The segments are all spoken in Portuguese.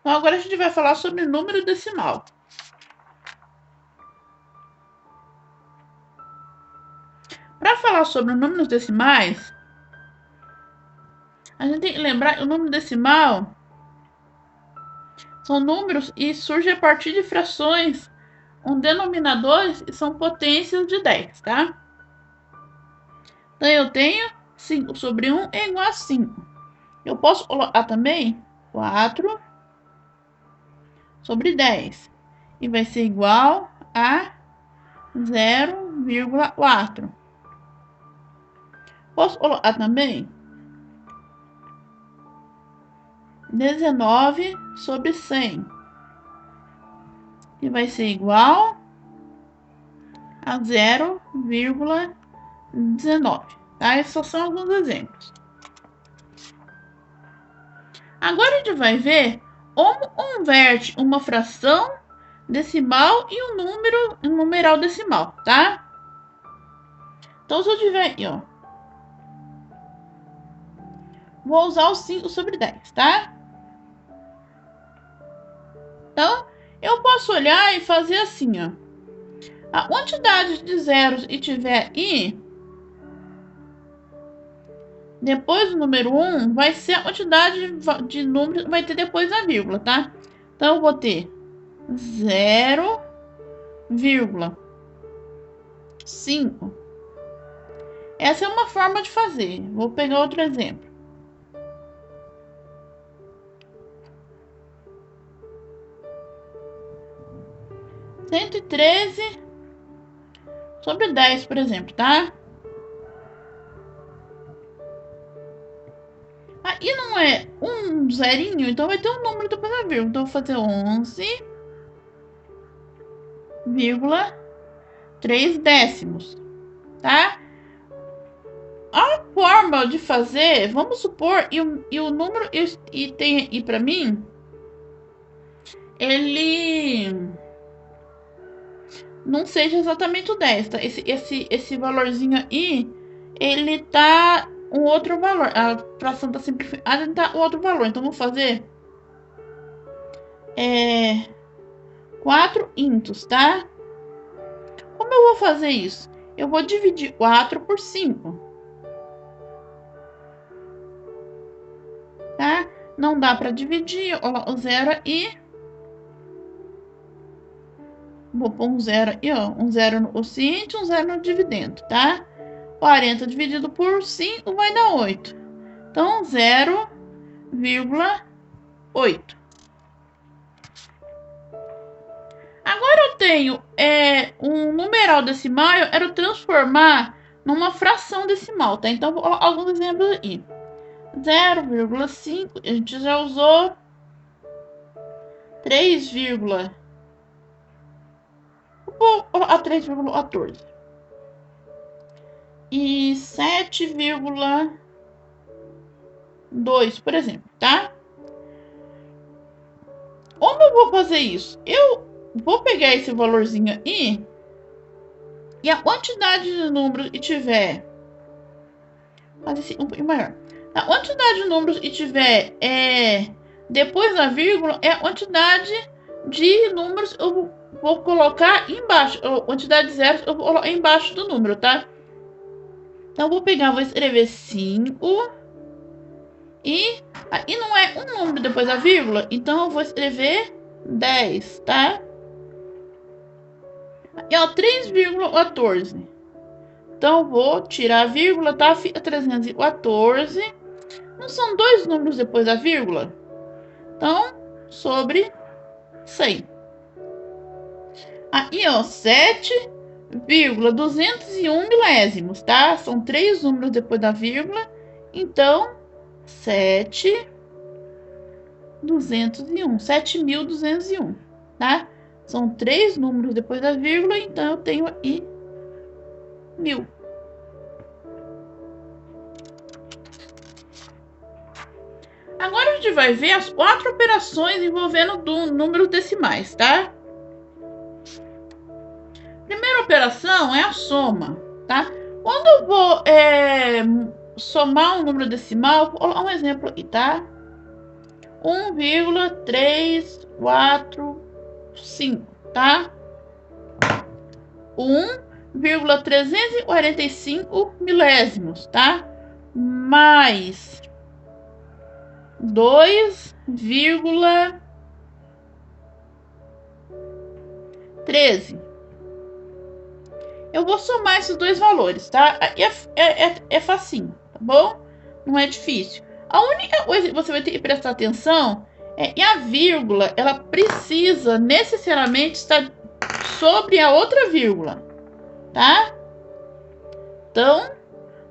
Então, agora a gente vai falar sobre número decimal. Para falar sobre números decimais, a gente tem que lembrar que o número decimal são números e surge a partir de frações com denominadores e são potências de 10, tá? Então, eu tenho 5 sobre 1 é igual a 5. Eu posso colocar também 4 sobre 10. E vai ser igual a 0,4. Posso colocar também 19 sobre 100. E vai ser igual a 0,19. Tá? Esses só são alguns exemplos. Agora a gente vai ver como converte uma fração decimal e um numeral decimal, tá? Então, se eu tiver aqui, ó, vou usar o 5 sobre 10, tá? Então, eu posso olhar e fazer assim, ó. A quantidade de zeros que tiver aí, depois do número 1, vai ser a quantidade de números que vai ter depois da vírgula, tá? Então, eu vou ter 0,5. Essa é uma forma de fazer. Vou pegar outro exemplo. 113 sobre 10, por exemplo, tá? Aí não é um zerinho, então vai ter um número depois da vírgula. Então, eu vou fazer 11,3 décimos, tá? A forma de fazer, vamos supor, e o número e tem aí para mim, ele não seja exatamente o 10, tá? Esse valorzinho aí, ele tá um outro valor. A fração tá simplificada, ele tá um outro valor. Então, vou fazer 4 quintos, tá? Como eu vou fazer isso? Eu vou dividir 4 por 5. Tá? Não dá para dividir o zero e vou pôr um zero aí, ó. Um zero no quociente, um zero no dividendo, tá? 40 dividido por 5 vai dar 8. Então, 0,8. Agora eu tenho um numeral decimal, eu quero transformar numa fração decimal, tá? Então, vou colocar alguns exemplos aí. 0,5, a gente já usou 3,14. E 7,2, por exemplo, tá? Como eu vou fazer isso? Eu vou pegar esse valorzinho aí e a quantidade de números que tiver, fazer assim um pouquinho maior. A quantidade de números que tiver depois da vírgula é a quantidade de números eu vou colocar embaixo. A quantidade de zeros eu vou colocar embaixo do número, tá? Então, eu vou pegar, vou escrever 5 e não é um número depois da vírgula, então eu vou escrever 10, tá? E ó, 3,14. Então, vou tirar a vírgula, tá? Fica 314. Não são dois números depois da vírgula? Então, sobre 100. Aí, ó, 7,201 milésimos, tá? São três números depois da vírgula. Então, 7.201, tá? São três números depois da vírgula, então eu tenho aí 1000. Agora a gente vai ver as 4 operações envolvendo números decimais, tá? Primeira operação é a soma, tá? Quando eu vou somar um número decimal, vou colocar um exemplo aqui, tá? 1,345, tá? 1,345 milésimos, tá? Mais 2,13. Eu vou somar esses dois valores, tá? É facinho, tá bom? Não é difícil. A única coisa que você vai ter que prestar atenção é que a vírgula, ela precisa necessariamente estar sobre a outra vírgula, tá? Então,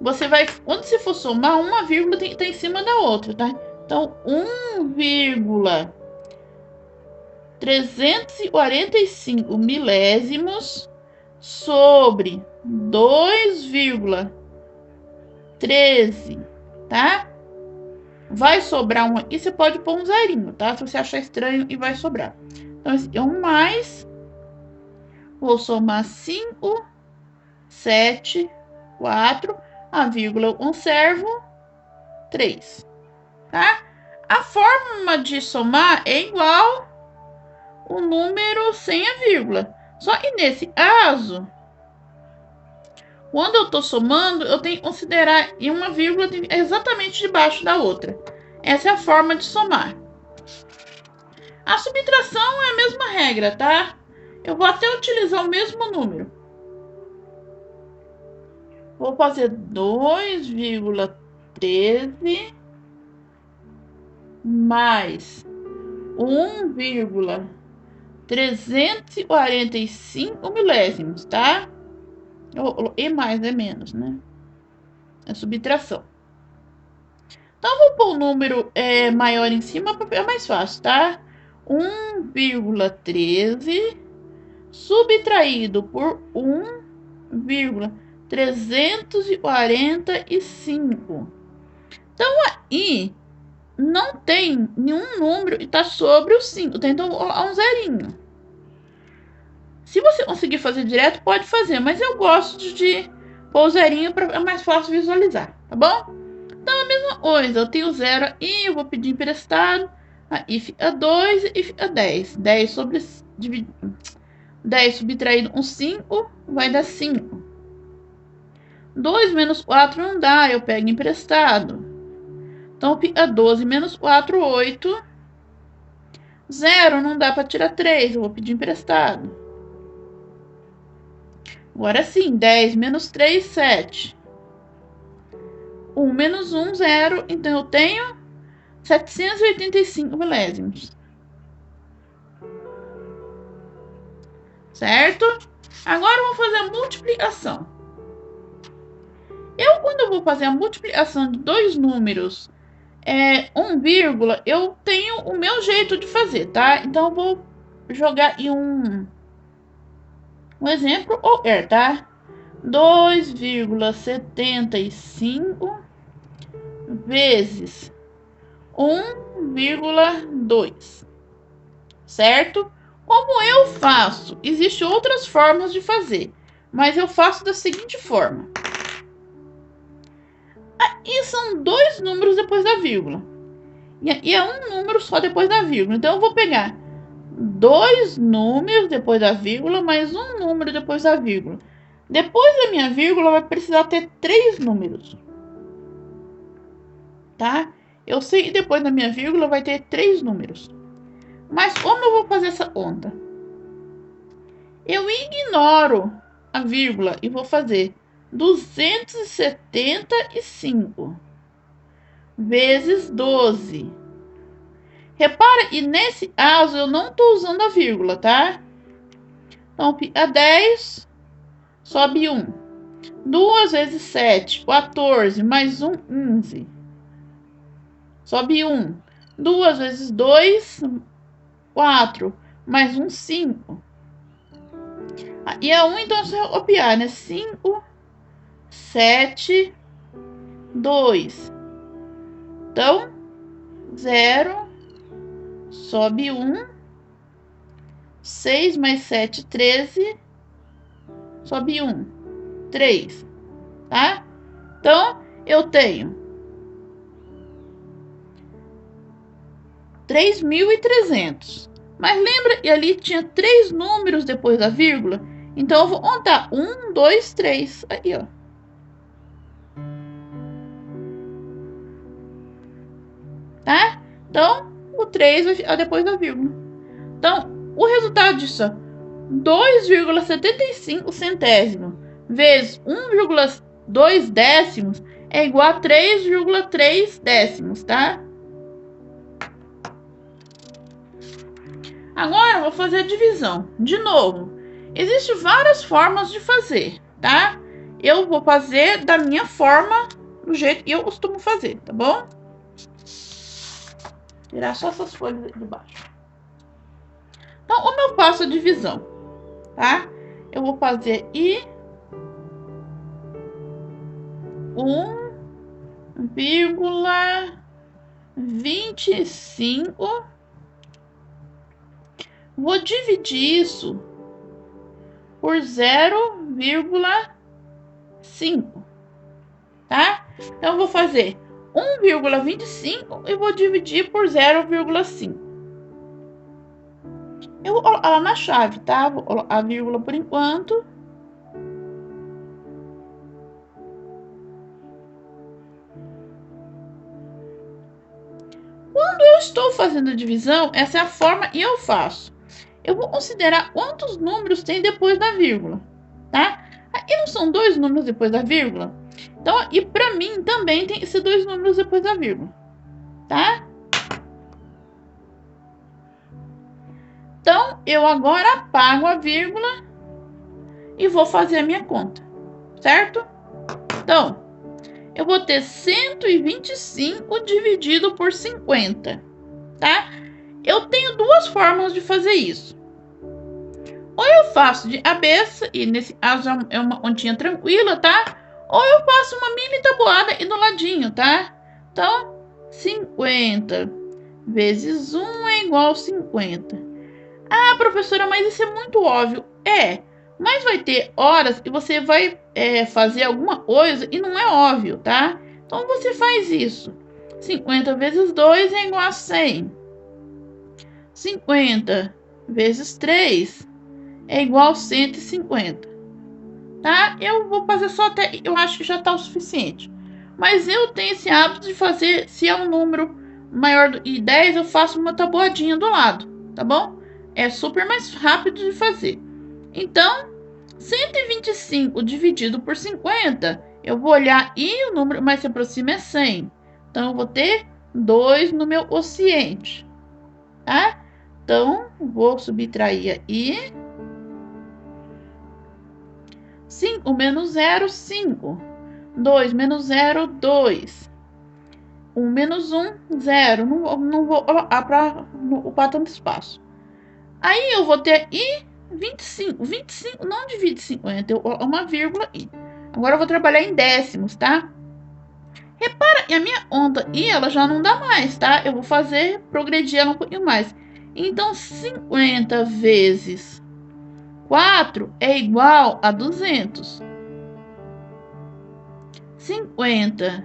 você vai, quando você for somar, uma vírgula tem que estar em cima da outra, tá? Então, 1,345 milésimos sobre 2,13, tá? Vai sobrar um aqui, você pode pôr um zerinho, tá? Se você achar estranho e vai sobrar. Então, esse é um mais. Vou somar 5, 7, 4. A vírgula eu conservo 3, tá? A forma de somar é igual o número sem a vírgula. Só que nesse caso, quando eu estou somando, eu tenho que considerar uma vírgula exatamente debaixo da outra. Essa é a forma de somar. A subtração é a mesma regra, tá? Eu vou até utilizar o mesmo número. Vou fazer 2,13 mais 1,345 milésimos, tá? E mais é menos, né? É subtração. Então, vou pôr o número maior em cima para ficar mais fácil, tá? 1,13 subtraído por 1,345. Então, aí não tem nenhum número que está sobre o 5. Então, vou colocar um zerinho. Se você conseguir fazer direto, pode fazer. Mas eu gosto de pôr o zerinho para é mais fácil visualizar, tá bom? Então, a mesma coisa. Eu tenho 0 aí, eu vou pedir emprestado. Aí fica 2 e fica 10. 10 sobre 10 subtraído com 5 vai dar 5. 2 menos 4 não dá, eu pego emprestado. Então, fica 12 menos 4, 8. 0 não dá para tirar 3, eu vou pedir emprestado. Agora sim, 10 menos 3, 7. 1 menos 1, 0. Então, eu tenho 785 milésimos. Certo? Agora, eu vou fazer a multiplicação. Quando eu vou fazer a multiplicação de dois números, 1 vírgula, eu tenho o meu jeito de fazer, tá? Então, eu vou jogar em um exemplo qualquer, tá? 2,75 vezes 1,2, certo? Como eu faço? Existem outras formas de fazer, mas eu faço da seguinte forma. E são dois números depois da vírgula. E é um número só depois da vírgula. Então, eu vou pegar dois números depois da vírgula, mais um número depois da vírgula. Depois da minha vírgula, vai precisar ter 3 números. Tá? Eu sei que depois da minha vírgula vai ter 3 números. Mas como eu vou fazer essa conta? Eu ignoro a vírgula e vou fazer 275 vezes 12. Repara que nesse caso eu não estou usando a vírgula, tá? Então, fica 10, sobe 1. 2 vezes 7, 14, mais 1, 15. Sobe 1. 2 vezes 2, 4, mais 1, 5. E a 1, então, se eu copiar, né? 5, 7, 2. Então, 0, sobe 1. 6 mais 7, 13. Sobe 1, 3. Tá? Então, eu tenho 3.300. Mas lembra que ali tinha 3 números depois da vírgula? Então, eu vou contar 1, 2, 3. Aí, ó. Tá? Então, o 3 vai ficar depois da vírgula. Então, o resultado disso é 2,75 centésimos vezes 1,2 décimos é igual a 3,3 décimos, tá? Agora, eu vou fazer a divisão. De novo, existem várias formas de fazer, tá? Eu vou fazer da minha forma, do jeito que eu costumo fazer, tá bom? Tirar só essas folhas de baixo. Então, como eu faço a divisão, tá? Eu vou fazer I 1,25. Vou dividir isso por 0,5, tá? Então, eu vou fazer 1,25 e vou dividir por 0,5. Eu vou colocar lá na chave, tá? Vou colocar a vírgula por enquanto. Quando eu estou fazendo a divisão, essa é a forma que eu faço. Eu vou considerar quantos números tem depois da vírgula, tá? Aqui não são 2 números depois da vírgula? Então, e para mim também tem que ser 2 números depois da vírgula, tá? Então, eu agora apago a vírgula e vou fazer a minha conta, certo? Então, eu vou ter 125 dividido por 50, tá? Eu tenho 2 formas de fazer isso. Ou eu faço de cabeça, e nesse caso é uma continha tranquila, tá? Ou eu faço uma mini tabuada aqui do ladinho, tá? Então, 50 vezes 1 é igual a 50. Ah, professora, mas isso é muito óbvio. É, mas vai ter horas que você vai fazer alguma coisa e não é óbvio, tá? Então, você faz isso. 50 vezes 2 é igual a 100. 50 vezes 3 é igual a 150. Tá? Eu vou fazer só até... Eu acho que já tá o suficiente. Mas eu tenho esse hábito de fazer... Se é um número maior do que 10, eu faço uma tabuadinha do lado. Tá bom? É super mais rápido de fazer. Então, 125 dividido por 50, eu vou olhar e o número mais se aproxima é 100. Então, eu vou ter 2 no meu quociente. Tá? Então, vou subtrair aí. 5 menos 0, 5. 2 menos 0, 2. 1 menos 1, 0. Não vou ocupar tanto espaço. Aí eu vou ter I 25. 25 não divide 50, uma vírgula I. Agora eu vou trabalhar em décimos, tá? Repara que a minha conta I, ela já não dá mais, tá? Eu vou fazer, progredir ela um pouquinho mais. Então, 50 vezes 4 é igual a 200. 50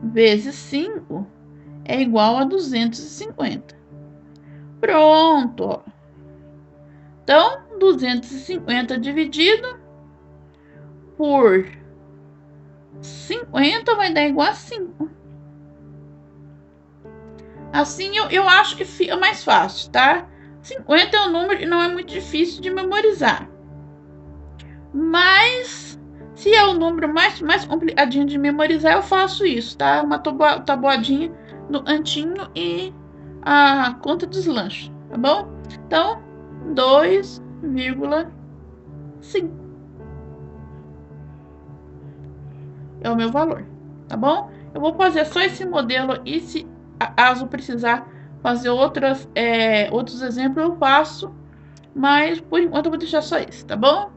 vezes 5 é igual a 250. Pronto, ó. Então, 250 dividido por 50 vai dar igual a 5. Assim, eu acho que fica mais fácil, tá? 50 é um número que não é muito difícil de memorizar. Mas, se é o número mais complicadinho de memorizar, eu faço isso, tá? Uma tabuadinha no cantinho e a conta dos lanches, tá bom? Então, 2,5 é o meu valor, tá bom? Eu vou fazer só esse modelo e se caso precisar fazer outros exemplos, eu faço. Mas, por enquanto, eu vou deixar só esse, tá bom?